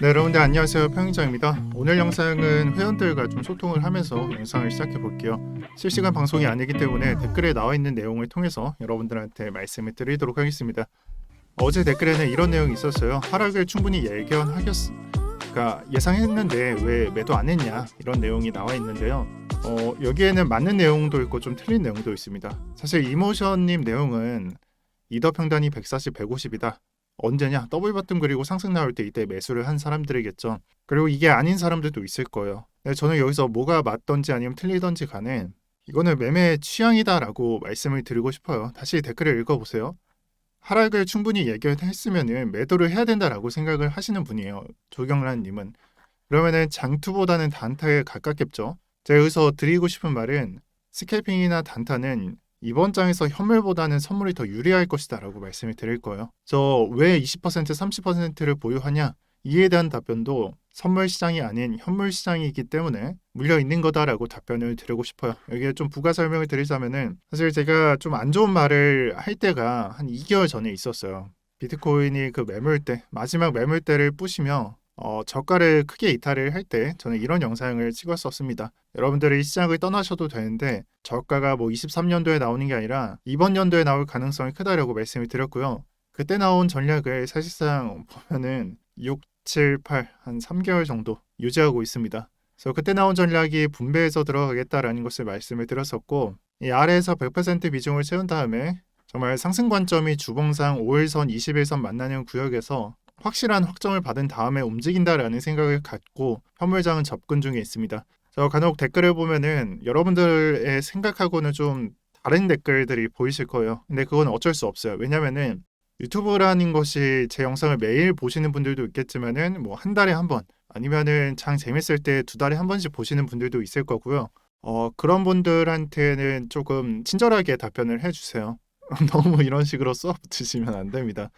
네, 여러분들 안녕하세요. 평인장입니다. 오늘 영상은 회원들과 좀 소통을 하면서 영상을 시작해 볼게요. 실시간 방송이 아니기 때문에 댓글에 나와 있는 내용을 통해서 여러분들한테 말씀을 드리도록 하겠습니다. 어제 댓글에는 이런 내용이 있었어요. 하락을 충분히 그러니까 예상했는데 왜 매도 안 했냐, 이런 내용이 나와 있는데요. 여기에는 맞는 내용도 있고 좀 틀린 내용도 있습니다. 사실 이모션님 내용은 이더 평단이 140, 150이다. 언제냐? 더블 버튼 그리고 상승 나올 때 이때 매수를 한 사람들이겠죠. 그리고 이게 아닌 사람들도 있을 거예요. 저는 여기서 뭐가 맞던지 아니면 틀리던지 간에 이거는 매매 취향이다라고 말씀을 드리고 싶어요. 다시 댓글을 읽어보세요. 하락을 충분히 예견했으면 매도를 해야 된다라고 생각을 하시는 분이에요. 조경란님은. 그러면은 장투보다는 단타에 가깝겠죠. 제가 여기서 드리고 싶은 말은 스캘핑이나 단타는 이번 장에서 현물보다는 선물이 더 유리할 것이다 라고 말씀을 드릴 거예요. 저 왜 20%, 30%를 보유하냐? 이에 대한 답변도 선물 시장이 아닌 현물 시장이기 때문에 물려 있는 거다라고 답변을 드리고 싶어요. 여기에 좀 부가 설명을 드리자면은 사실 제가 좀 안 좋은 말을 할 때가 한 2개월 전에 있었어요. 비트코인이 그 매물대, 마지막 매물대를 부시며 저가를 크게 이탈을 할 때 저는 이런 영상을 찍었었습니다. 여러분들이 시장을 떠나셔도 되는데 저가가 뭐 23년도에 나오는 게 아니라 이번 연도에 나올 가능성이 크다라고 말씀을 드렸고요. 그때 나온 전략을 사실상 보면은 6, 7, 8, 한 3개월 정도 유지하고 있습니다. 그래서 그때 나온 전략이 분배해서 들어가겠다라는 것을 말씀을 드렸었고, 이 아래에서 100% 비중을 채운 다음에 정말 상승 관점이 주봉상 5일선, 21선 만나는 구역에서 확실한 확정을 받은 다음에 움직인다라는 생각을 갖고 현물장은 접근 중에 있습니다. 저 간혹 댓글을 보면은 여러분들의 생각하고는 좀 다른 댓글들이 보이실 거예요. 근데 그건 어쩔 수 없어요. 왜냐면은 유튜브라는 것이 제 영상을 매일 보시는 분들도 있겠지만은 뭐 한 달에 한 번 아니면은 장 재밌을 때 2달에 한 번씩 보시는 분들도 있을 거고요. 그런 분들한테는 조금 친절하게 답변을 해주세요. 너무 이런 식으로 쏘아붙이시면 안 됩니다.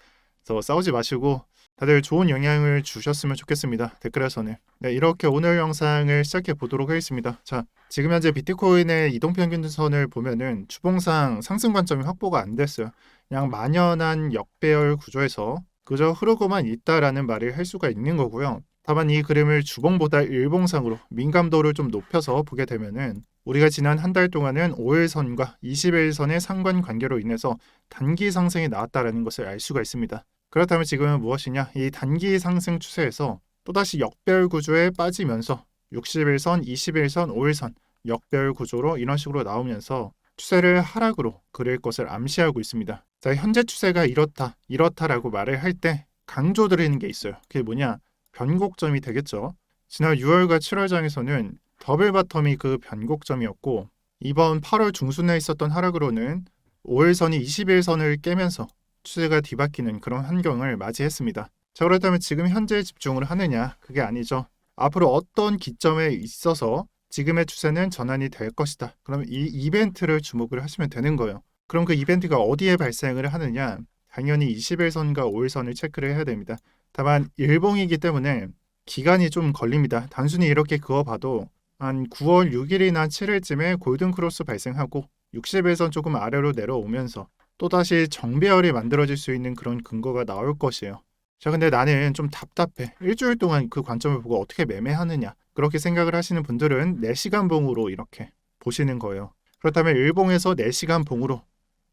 그래서 싸우지 마시고 다들 좋은 영향을 주셨으면 좋겠습니다. 댓글에서는. 네, 이렇게 오늘 영상을 시작해 보도록 하겠습니다. 자, 지금 현재 비트코인의 이동평균선을 보면은 주봉상 상승 관점이 확보가 안 됐어요. 그냥 만연한 역배열 구조에서 그저 흐르고만 있다라는 말을 할 수가 있는 거고요. 다만 이 그림을 주봉보다 일봉상으로 민감도를 좀 높여서 보게 되면은 우리가 지난 한 달 동안은 5일선과 21일선의 상관관계로 인해서 단기 상승이 나왔다라는 것을 알 수가 있습니다. 그렇다면 지금은 무엇이냐? 이 단기 상승 추세에서 또다시 역배열 구조에 빠지면서 60일선, 21일선, 5일선 역배열 구조로 이런 식으로 나오면서 추세를 하락으로 그릴 것을 암시하고 있습니다. 자, 현재 추세가 이렇다라고 말을 할 때 강조드리는 게 있어요. 그게 뭐냐? 변곡점이 되겠죠. 지난 6월과 7월장에서는 더블 바텀이 그 변곡점이었고, 이번 8월 중순에 있었던 하락으로는 5일선이 21일선을 깨면서 추세가 뒤바뀌는 그런 환경을 맞이했습니다. 자, 그렇다면 지금 현재에 집중을 하느냐? 그게 아니죠. 앞으로 어떤 기점에 있어서 지금의 추세는 전환이 될 것이다. 그럼 이 이벤트를 주목을 하시면 되는 거예요. 그럼 그 이벤트가 어디에 발생을 하느냐? 당연히 21선과 5일선을 체크를 해야 됩니다. 다만 일봉이기 때문에 기간이 좀 걸립니다. 단순히 이렇게 그어봐도 한 9월 6일이나 7일쯤에 골든크로스 발생하고 60일선 조금 아래로 내려오면서 또다시 정배열이 만들어질 수 있는 그런 근거가 나올 것이에요. 자, 근데 나는 좀 답답해. 일주일 동안 그 관점을 보고 어떻게 매매하느냐. 그렇게 생각을 하시는 분들은 4시간 봉으로 이렇게 보시는 거예요. 그렇다면 일봉에서 4시간 봉으로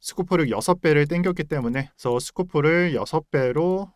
스코프를 6배를 땡겼기 때문에 그래서 스코프를 6배로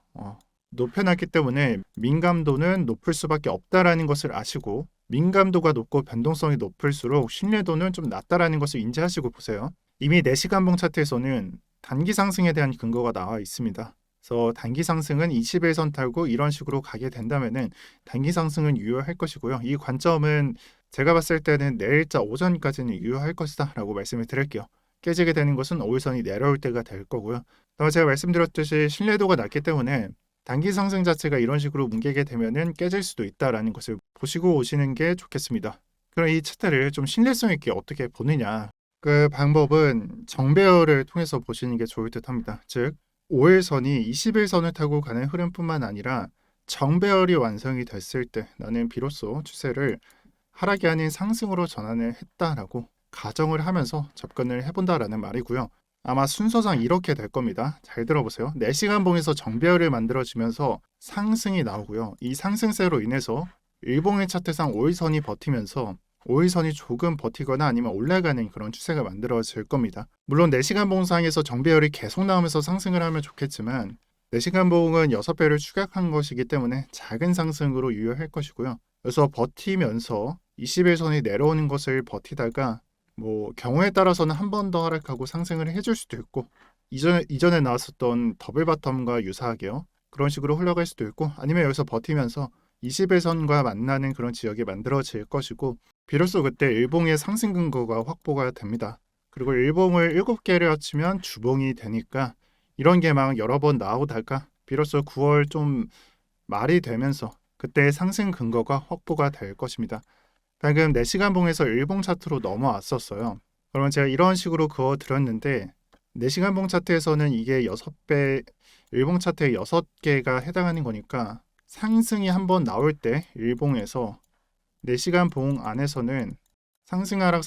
높여놨기 때문에 민감도는 높을 수밖에 없다라는 것을 아시고, 민감도가 높고 변동성이 높을수록 신뢰도는 좀 낮다라는 것을 인지하시고 보세요. 이미 4시간 봉 차트에서는 단기 상승에 대한 근거가 나와 있습니다. 그래서 단기 상승은 21선 타고 이런 식으로 가게 된다면은 단기 상승은 유효할 것이고요. 이 관점은 제가 봤을 때는 내일자 오전까지는 유효할 것이다 라고 말씀을 드릴게요. 깨지게 되는 것은 5일선이 내려올 때가 될 거고요. 제가 말씀드렸듯이 신뢰도가 낮기 때문에 단기 상승 자체가 이런 식으로 뭉개게 되면은 깨질 수도 있다라는 것을 보시고 오시는 게 좋겠습니다. 그럼 이 차트를 좀 신뢰성 있게 어떻게 보느냐? 그 방법은 정배열을 통해서 보시는 게 좋을 듯 합니다. 즉 5일선이 21선을 타고 가는 흐름뿐만 아니라 정배열이 완성이 됐을 때 나는 비로소 추세를 하락이 아닌 상승으로 전환을 했다라고 가정을 하면서 접근을 해본다라는 말이고요. 아마 순서상 이렇게 될 겁니다. 잘 들어보세요. 4시간 봉에서 정배열을 만들어지면서 상승이 나오고요. 이 상승세로 인해서 일봉의 차트상 5일선이 버티면서 5일선이 조금 버티거나 아니면 올라가는 그런 추세가 만들어질 겁니다. 물론 4시간 봉상에서 정배열이 계속 나오면서 상승을 하면 좋겠지만 4시간 봉은 6배를 추격한 것이기 때문에 작은 상승으로 유효할 것이고요. 그래서 버티면서 21선이 내려오는 것을 버티다가 경우에 따라서는 한 번 더 하락하고 상승을 해줄 수도 있고 이전에 나왔었던 더블 바텀과 유사하게요. 그런 식으로 흘러갈 수도 있고 아니면 여기서 버티면서 21선과 만나는 그런 지역이 만들어질 것이고 비로소 그때 일봉의 상승 근거가 확보가 됩니다. 그리고 일봉을 7개를 합치면 주봉이 되니까 이런 게 막 여러 번 나오다가 비로소 9월 좀 말이 되면서 그때 상승 근거가 확보가 될 것입니다. 방금 4시간 봉에서 일봉 차트로 넘어왔었어요. 그러면 제가 이런 식으로 그어 드렸는데 4시간 봉 차트에서는 이게 6배, 일봉 차트에 6개가 해당하는 거니까 상승이 한번 나올 때 일봉에서 4시간 봉 안에서는 상승하락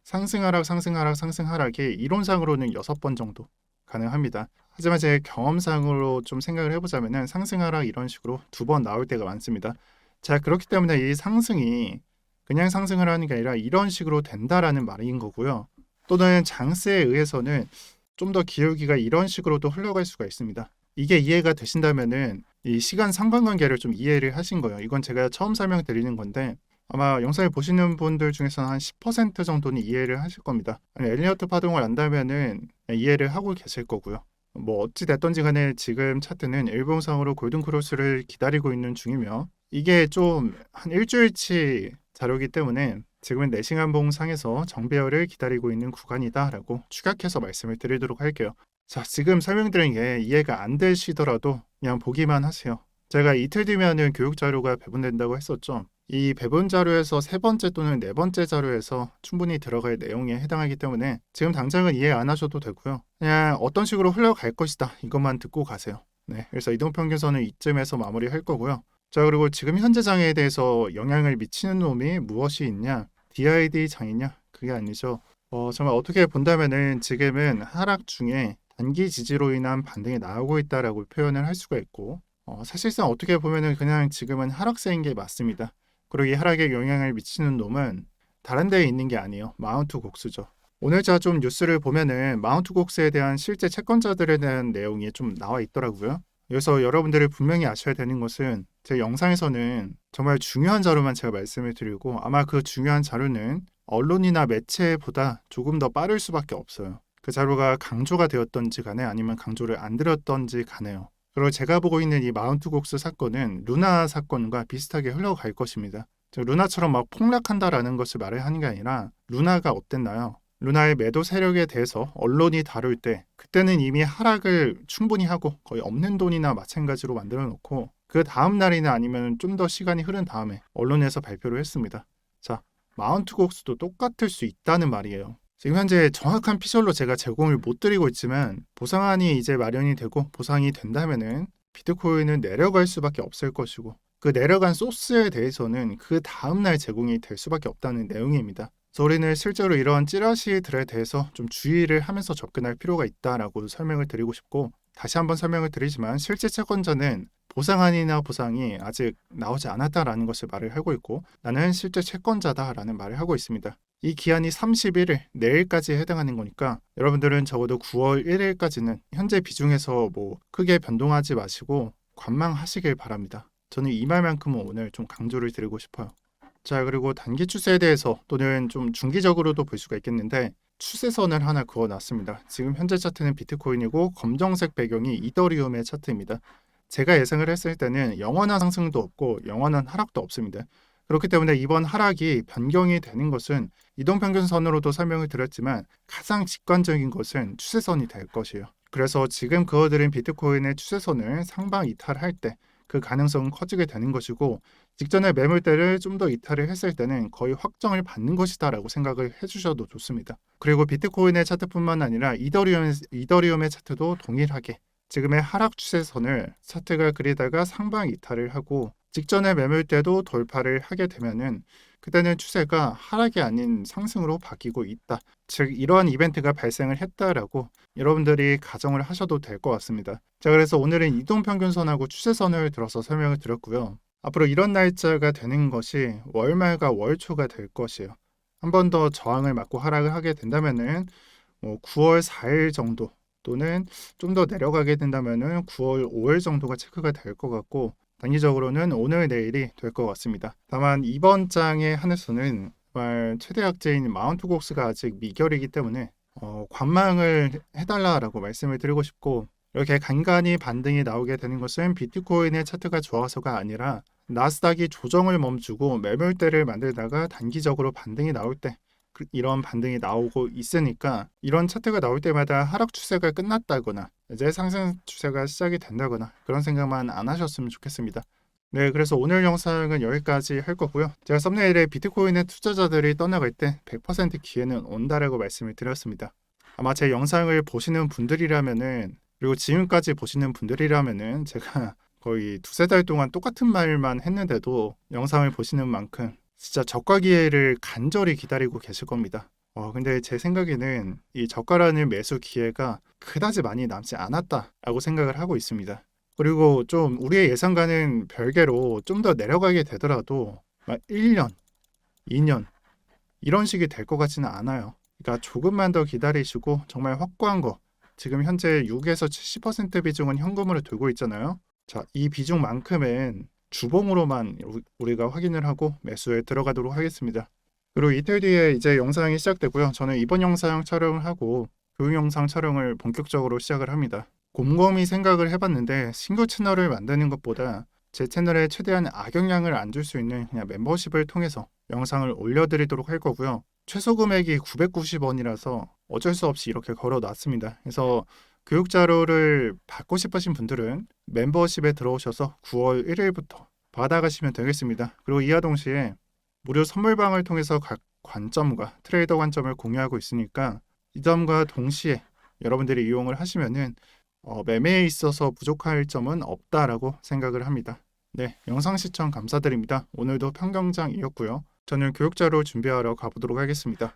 상승하락 상승하락 상승하락이 이론상으로는 6번 정도 가능합니다. 하지만 제 경험상으로 좀 생각을 해보자면은 상승하락 이런 식으로 2번 나올 때가 많습니다. 자, 그렇기 때문에 이 상승이 그냥 상승을 하는 게 아니라 이런 식으로 된다라는 말인 거고요. 또는 장세에 의해서는 좀 더 기울기가 이런 식으로도 흘러갈 수가 있습니다. 이게 이해가 되신다면은 이 시간 상관관계를 좀 이해를 하신 거예요. 이건 제가 처음 설명드리는 건데 아마 영상을 보시는 분들 중에서는 한 10% 정도는 이해를 하실 겁니다. 엘리어트 파동을 안다면은 이해를 하고 계실 거고요. 어찌 됐던지 간에 지금 차트는 일봉상으로 골든크로스를 기다리고 있는 중이며 이게 좀 한 일주일치 자료이기 때문에 지금은 4시간 봉 상에서 정배열을 기다리고 있는 구간이다라고 추격해서 말씀을 드리도록 할게요. 자, 지금 설명드린 게 이해가 안 되시더라도 그냥 보기만 하세요. 제가 이틀 뒤면은 교육 자료가 배분된다고 했었죠. 이 배분 자료에서 3번째 또는 4번째 자료에서 충분히 들어갈 내용에 해당하기 때문에 지금 당장은 이해 안 하셔도 되고요. 그냥 어떤 식으로 흘러갈 것이다 이것만 듣고 가세요. 네, 그래서 이동평균선은 이쯤에서 마무리할 거고요. 자, 그리고 지금 현재 장애에 대해서 영향을 미치는 놈이 무엇이 있냐? DID 장이냐? 그게 아니죠. 정말 어떻게 본다면은 지금은 하락 중에 단기 지지로 인한 반등이 나오고 있다라고 표현을 할 수가 있고 사실상 어떻게 보면은 그냥 지금은 하락세인 게 맞습니다. 그리고 이 하락에 영향을 미치는 놈은 다른 데에 있는 게 아니에요. 마운트 곡수죠. 오늘 제가 좀 뉴스를 보면은 마운트 곡수에 대한 실제 채권자들에 대한 내용이 좀 나와 있더라고요. 여기서 여러분들이 분명히 아셔야 되는 것은 제 영상에서는 정말 중요한 자료만 제가 말씀을 드리고 아마 그 중요한 자료는 언론이나 매체보다 조금 더 빠를 수밖에 없어요. 그 자료가 강조가 되었던지 간에 아니면 강조를 안 드렸던지 간에요. 그리고 제가 보고 있는 이 마운트 곡수 사건은 루나 사건과 비슷하게 흘러갈 것입니다. 루나처럼 막 폭락한다라는 것을 말을 하는 게 아니라 루나가 어땠나요? 루나의 매도 세력에 대해서 언론이 다룰 때 그때는 이미 하락을 충분히 하고 거의 없는 돈이나 마찬가지로 만들어 놓고 그 다음 날이나 아니면 좀 더 시간이 흐른 다음에 언론에서 발표를 했습니다. 자, 마운트 곡수도 똑같을 수 있다는 말이에요. 지금 현재 정확한 피셜로 제가 제공을 못 드리고 있지만 보상안이 이제 마련이 되고 보상이 된다면은 비트코인은 내려갈 수밖에 없을 것이고 그 내려간 소스에 대해서는 그 다음날 제공이 될 수밖에 없다는 내용입니다. 그래서 우리는 실제로 이러한 찌라시들에 대해서 좀 주의를 하면서 접근할 필요가 있다라고 설명을 드리고 싶고 다시 한번 설명을 드리지만 실제 채권자는 보상안이나 보상이 아직 나오지 않았다라는 것을 말을 하고 있고 나는 실제 채권자다라는 말을 하고 있습니다. 이 기한이 31일, 내일까지에 해당하는 거니까 여러분들은 적어도 9월 1일까지는 현재 비중에서 크게 변동하지 마시고 관망하시길 바랍니다. 저는 이 말만큼은 오늘 좀 강조를 드리고 싶어요. 자, 그리고 단기 추세에 대해서 또는 좀 중기적으로도 볼 수가 있겠는데 추세선을 하나 그어놨습니다. 지금 현재 차트는 비트코인이고 검정색 배경이 이더리움의 차트입니다. 제가 예상을 했을 때는 영원한 상승도 없고 영원한 하락도 없습니다. 그렇기 때문에 이번 하락이 변경이 되는 것은 이동평균선으로도 설명을 드렸지만 가장 직관적인 것은 추세선이 될 것이에요. 그래서 지금 그어드린 비트코인의 추세선을 상방 이탈할 때 그 가능성은 커지게 되는 것이고 직전에 매물대를 좀 더 이탈을 했을 때는 거의 확정을 받는 것이다 라고 생각을 해주셔도 좋습니다. 그리고 비트코인의 차트뿐만 아니라 이더리움의 차트도 동일하게 지금의 하락 추세선을 차트가 그리다가 상방 이탈을 하고 직전에 매물대도 돌파를 하게 되면은 그때는 추세가 하락이 아닌 상승으로 바뀌고 있다. 즉 이러한 이벤트가 발생을 했다라고 여러분들이 가정을 하셔도 될 것 같습니다. 자, 그래서 오늘은 이동평균선하고 추세선을 들어서 설명을 드렸고요. 앞으로 이런 날짜가 되는 것이 월말과 월초가 될 것이에요. 한 번 더 저항을 맞고 하락을 하게 된다면은 9월 4일 정도 또는 좀 더 내려가게 된다면은 9월 5일 정도가 체크가 될 것 같고, 단기적으로는 오늘 내일이 될 것 같습니다. 다만 이번 장에 한해서는 정말 최대 악재인 마운트 곡스가 아직 미결이기 때문에 관망을 해달라라고 말씀을 드리고 싶고, 이렇게 간간히 반등이 나오게 되는 것은 비트코인의 차트가 좋아서가 아니라 나스닥이 조정을 멈추고 매물대를 만들다가 단기적으로 반등이 나올 때 이런 반등이 나오고 있으니까, 이런 차트가 나올 때마다 하락 추세가 끝났다거나 이제 상승 추세가 시작이 된다거나 그런 생각만 안 하셨으면 좋겠습니다. 네, 그래서 오늘 영상은 여기까지 할 거고요. 제가 썸네일에 비트코인의 투자자들이 떠나갈 때 100% 기회는 온다라고 말씀을 드렸습니다. 아마 제 영상을 보시는 분들이라면은, 그리고 지금까지 보시는 분들이라면은 제가 거의 두세 달 동안 똑같은 말만 했는데도 영상을 보시는 만큼 진짜 저가 기회를 간절히 기다리고 계실 겁니다. 근데 제 생각에는 이 저가라는 매수 기회가 그다지 많이 남지 않았다라고 생각을 하고 있습니다. 그리고 좀 우리의 예상과는 별개로 좀 더 내려가게 되더라도 막 1년, 2년 이런 식이 될 것 같지는 않아요. 그러니까 조금만 더 기다리시고 정말 확고한 거, 지금 현재 6에서 70% 비중은 현금으로 들고 있잖아요. 자, 이 비중만큼은 주봉으로만 우리가 확인을 하고 매수에 들어가도록 하겠습니다. 그리고 이틀 뒤에 이제 영상이 시작되고요. 저는 이번 영상 촬영을 하고 그 영상 촬영을 본격적으로 시작을 합니다. 곰곰이 생각을 해봤는데 신규 채널을 만드는 것보다 제 채널에 최대한 악영향을 안 줄 수 있는 그냥 멤버십을 통해서 영상을 올려드리도록 할 거고요. 최소 금액이 990원이라서 어쩔 수 없이 이렇게 걸어놨습니다. 그래서 교육 자료를 받고 싶으신 분들은 멤버십에 들어오셔서 9월 1일부터 받아가시면 되겠습니다. 그리고 이와 동시에 무료 선물방을 통해서 각 관점과 트레이더 관점을 공유하고 있으니까 이 점과 동시에 여러분들이 이용을 하시면은 매매에 있어서 부족할 점은 없다라고 생각을 합니다. 네, 영상 시청 감사드립니다. 오늘도 평경장이었고요. 저는 교육 자료 준비하러 가보도록 하겠습니다.